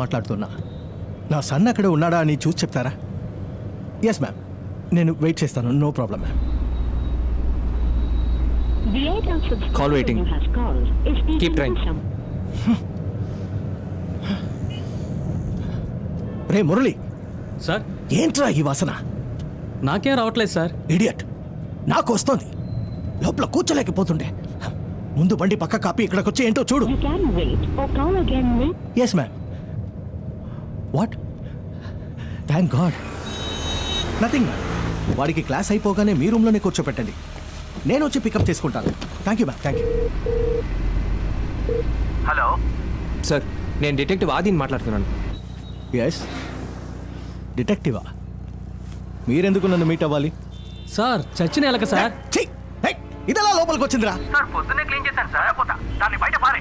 మాట్లాడుతున్నా. నా సన్ అక్కడ ఉన్నాడా అని చూసి చెప్తారా? ఎస్ మ్యామ్, నేను వెయిట్ చేస్తాను. No problem ma'am. Call waiting. Keep trying. రే మురళి, సార్ ఏంట్రా ఈ వాసన? నాకేం రావట్లేదు సార్. ఇడియట్, నాకు వస్తోంది. లోపల కూర్చోలేకపోతుండే. ముందు బండి పక్క కాపీ ఇక్కడికి వచ్చి ఏంటో చూడు. Yes ma'am. What? Thank God. Nothing ma'am. వాడికి క్లాస్ అయిపోగానే మీ రూమ్లోనే కూర్చోపెట్టండి. నేను వచ్చి పికప్ చేసుకుంటాను. Thank you ma'am. Thank you. Hello sir, నేను డిటెక్టివ్ ఆదిని మాట్లాడుతున్నాను. ఎస్, డిటెక్టివా? మీరెందుకు నన్ను మీట్ అవ్వాలి? సార్ చచ్చిన ఎలక సార్. ఇదలా లోపలికి వచ్చిందిరా? సార్ పొద్దున్నే క్లీన్ చేశాను సార్. పోతా దాన్ని బయట పారే.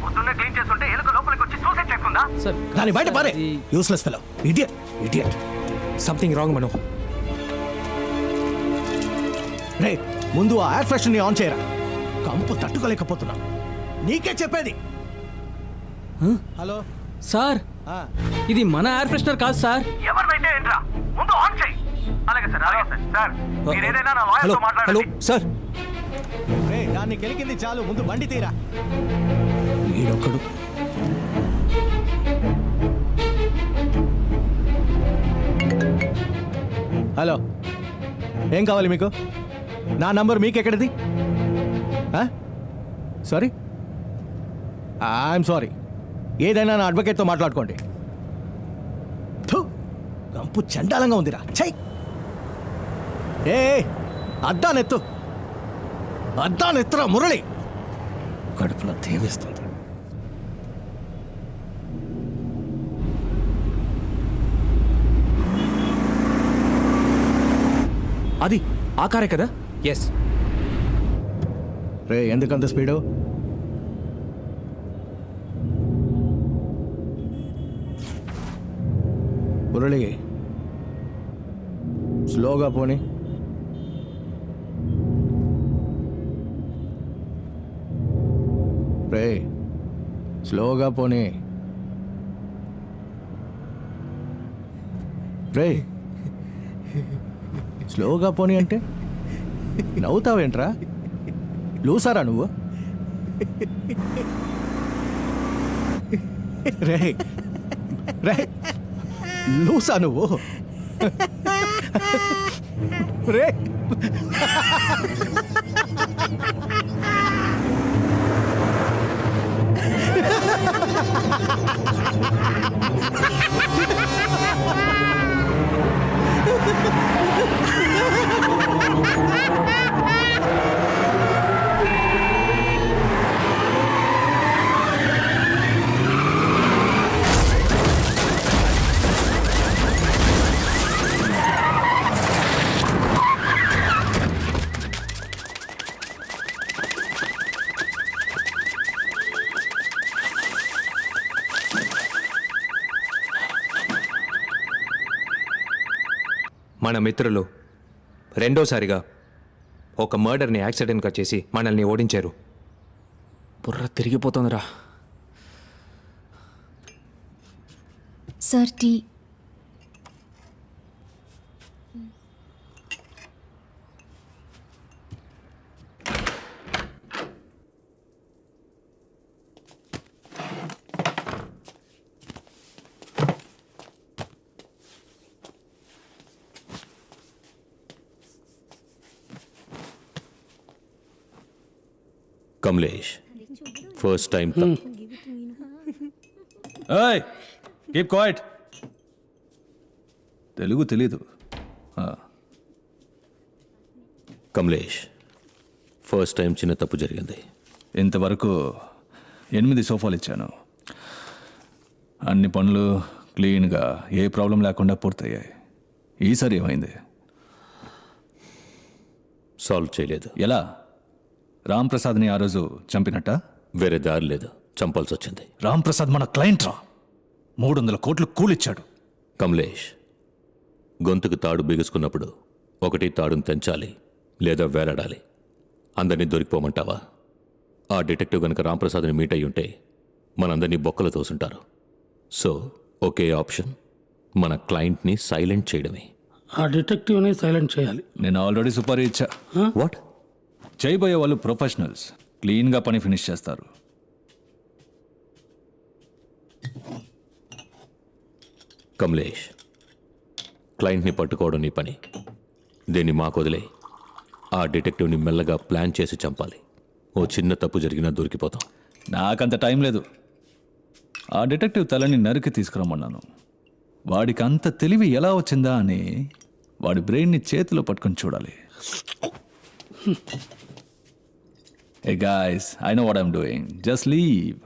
పొద్దున్నే క్లీన్ చేస్తుంటే ఎలుక లోపలికి వచ్చి సూసైడ్ చేసుకుందా? సార్ దాన్ని బయట పారే. Useless fellow. Idiot, idiot. Something wrong Mano. రే, ముందు ఆ ఎయిర్ ఫ్రెషర్ని ఆన్ చేయరా. కంపు తట్టుకోలేకపోతున్నా. నీకే చెప్పేది. హలో సార్, ఇది మన ఎయిర్ ఫ్రెషనర్ కాదు సార్. ఎవరినైతే ఏంట్రా, ముందు ఆన్ చేయి. అలాగే సార్, అలాగే సార్. సార్ మీరు ఏదైనా నా హలో లాయర్తో హలో మాట్లాడండి. సార్. రే, దాన్ని కెలికింది చాలు. ముందు బండి తీరా. ఈడొక్కడు. హలో, ఏం కావాలి మీకు? నా నంబర్ మీకెక్కడిది? Sorry, I'm sorry. ఏదైనా నా అడ్వకేట్తో మాట్లాడుకోండి. థు, గంపు చండాలంగా ఉందిరా. చెయ్. ఏ, అద్దానెత్తు. అద్దానెత్తురా మురళి. కడుపులో తేవేస్తుంది. అది ఆ కారే కదా? ఎస్. రే, ఎందుకంత స్పీడు? మురళి, స్లోగా పోనీ. రే, స్లోగా పోనీ. రే, స్లోగా పోనీ అంటే నవ్వుతావేంట్రా? లూసారా నువ్వు? రే రే, లూసా నువ్వు? రే, మన మిత్రులు రెండోసారిగా ఒక మర్డర్ని యాక్సిడెంట్గా చేసి మనల్ని ఓడించారు. బుర్ర తిరిగిపోతుందిరా. Sir, tea. Kamlesh, first time ఏయ్, కీప్ క్వైట్. తెలుగు తెలీదు. కమలేష్, ఫస్ట్ టైం చిన్న తప్పు జరిగింది. ఇంతవరకు 8 సోఫాలు ఇచ్చాను. అన్ని పనులు క్లీన్గా, ఏ ప్రాబ్లం లేకుండా పూర్తయ్యాయి. ఈసారి ఏమైంది? సాల్వ్ చేయలేదు. ఎలా? రామ్ ప్రసాద్ని ఆ రోజు చంపినట్ట? వేరే దారి లేదు, చంపాల్సి వచ్చింది. రామ్ ప్రసాద్ మన క్లయింట్ రా. 300 కోట్లు కూలిచ్చాడు. కమలేష్, గొంతుకు తాడు బిగుసుకున్నప్పుడు ఒకటి తాడును తెంచాలి లేదా వేలాడాలి. అందరినీ దొరికిపోమంటావా? ఆ డిటెక్టివ్ గనక రాంప్రసాద్ని మీట్ అయ్యి ఉంటే మనందరినీ బొక్కలు తోసుంటారు. సో ఒకే ఆప్షన్, మన క్లయింట్ని సైలెంట్ చేయడమే. ఆ డిటెక్టివ్ని సైలెంట్ చేయాలి. నేను ఆల్రెడీ సూపర్ ఇచ్చా. వాట్? చేయబోయే వాళ్ళు ప్రొఫెషనల్స్, క్లీన్గా పని ఫినిష్ చేస్తారు. కమలేష్, క్లయింట్ని పట్టుకోవడం నీ పని. దీన్ని మాకు వదిలే. ఆ డిటెక్టివ్ని మెల్లగా ప్లాన్ చేసి చంపాలి. ఓ చిన్న తప్పు జరిగినా దొరికిపోతాం. నాకంత టైం లేదు. ఆ డిటెక్టివ్ తలని నరికి తీసుకురమ్మన్నాను. వాడికి అంత తెలివి ఎలా వచ్చిందా అని వాడి బ్రెయిన్ని చేతిలో పట్టుకొని చూడాలి. Hey guys, I know what I'm doing, just leave.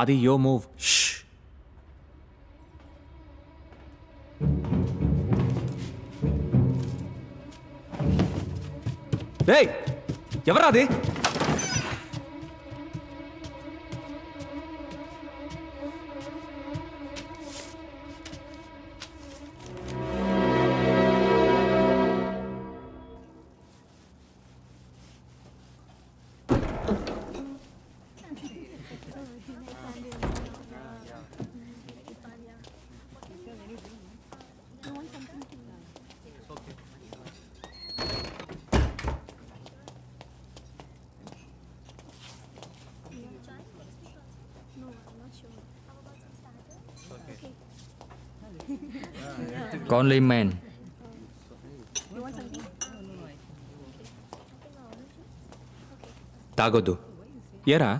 అది యో మూవ్. రేయ్, ఎవరా అది? कौन ली मैन? తాగొద్దు. ఏరా,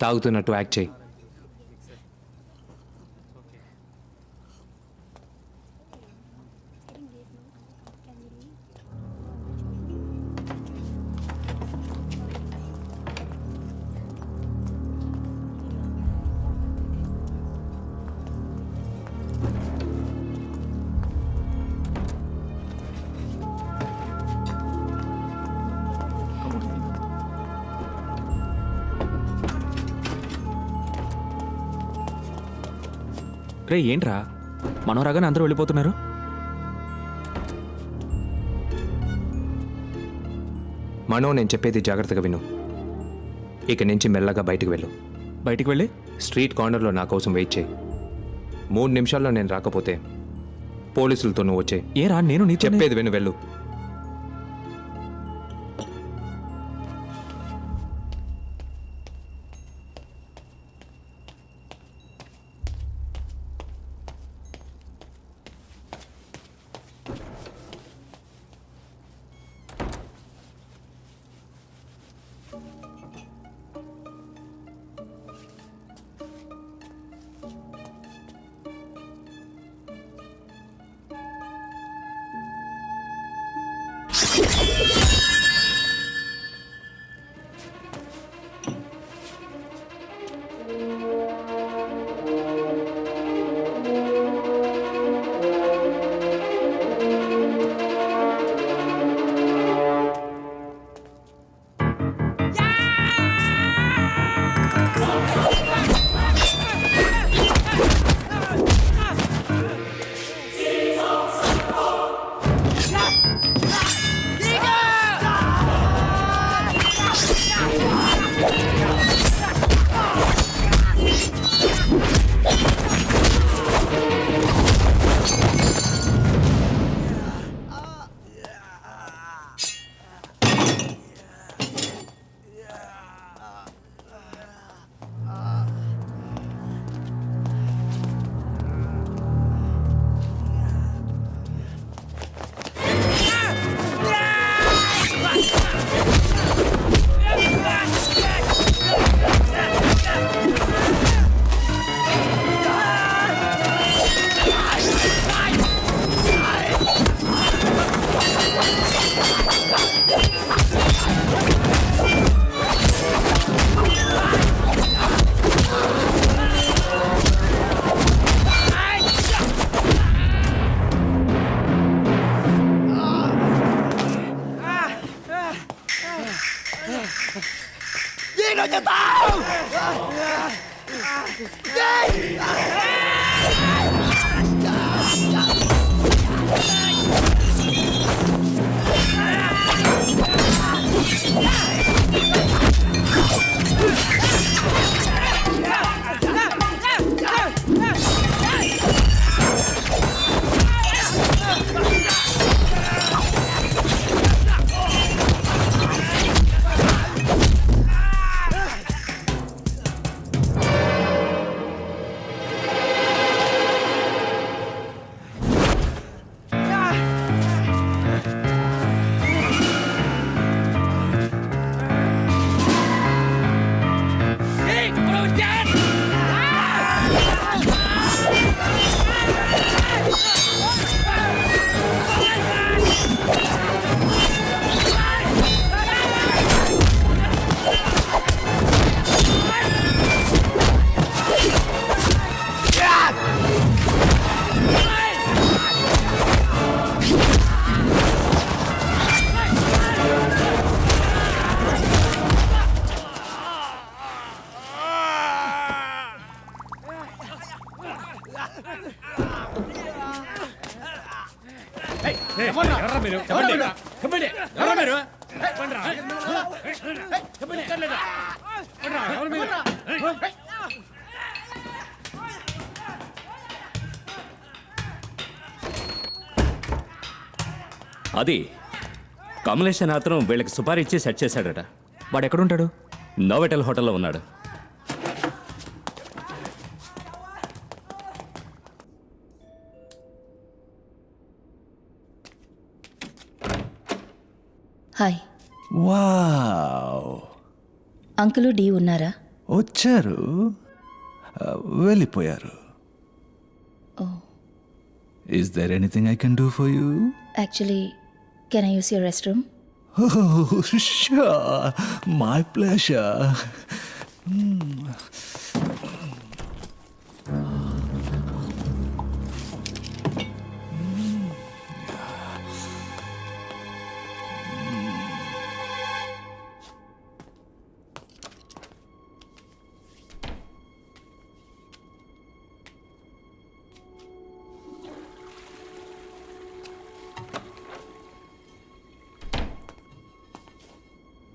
తాగుతున్నట్టు యాక్ట్ చేయి. రే, ఏంట్రా మనోరాగానే అందరూ వెళ్ళిపోతున్నారు? మనో, నేను చెప్పేది జాగ్రత్తగా విను. ఇక నుంచి మెల్లగా బయటికి వెళ్ళు. బయటికి వెళ్ళి స్ట్రీట్ కార్నర్లో నా కోసం వెయిట్ చేయి. 3 నిమిషాల్లో నేను రాకపోతే పోలీసులతో నువ్వు వచ్చే. ఏరా, నేను నీ చెప్పేది విను, వెళ్ళు. అది కమలేష్ అని అతను వీళ్ళకి సుపారీ ఇచ్చి సెట్ చేశాడట. వాడు ఎక్కడుంటాడు? నోవెటల్ హోటల్లో ఉన్నాడు. హాయ్ వావ్, అంకులు డి ఉన్నారా? వచ్చారు, వెళ్ళిపోయారు. Oh is there anything I can do for you? Actually can I use your restroom? Oh, sure. My pleasure.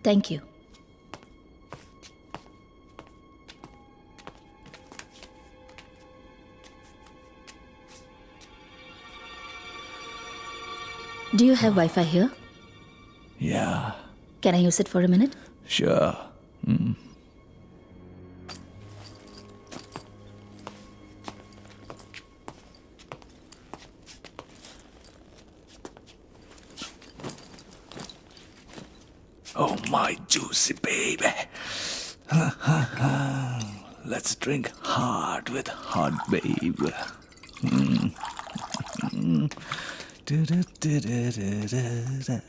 Thank you. Do you have Wi-Fi here? Yeah, Can I use it for a minute? sure. Oh, my juicy baby. Let's drink hard with hot babe. Da-da-da-da-da-da.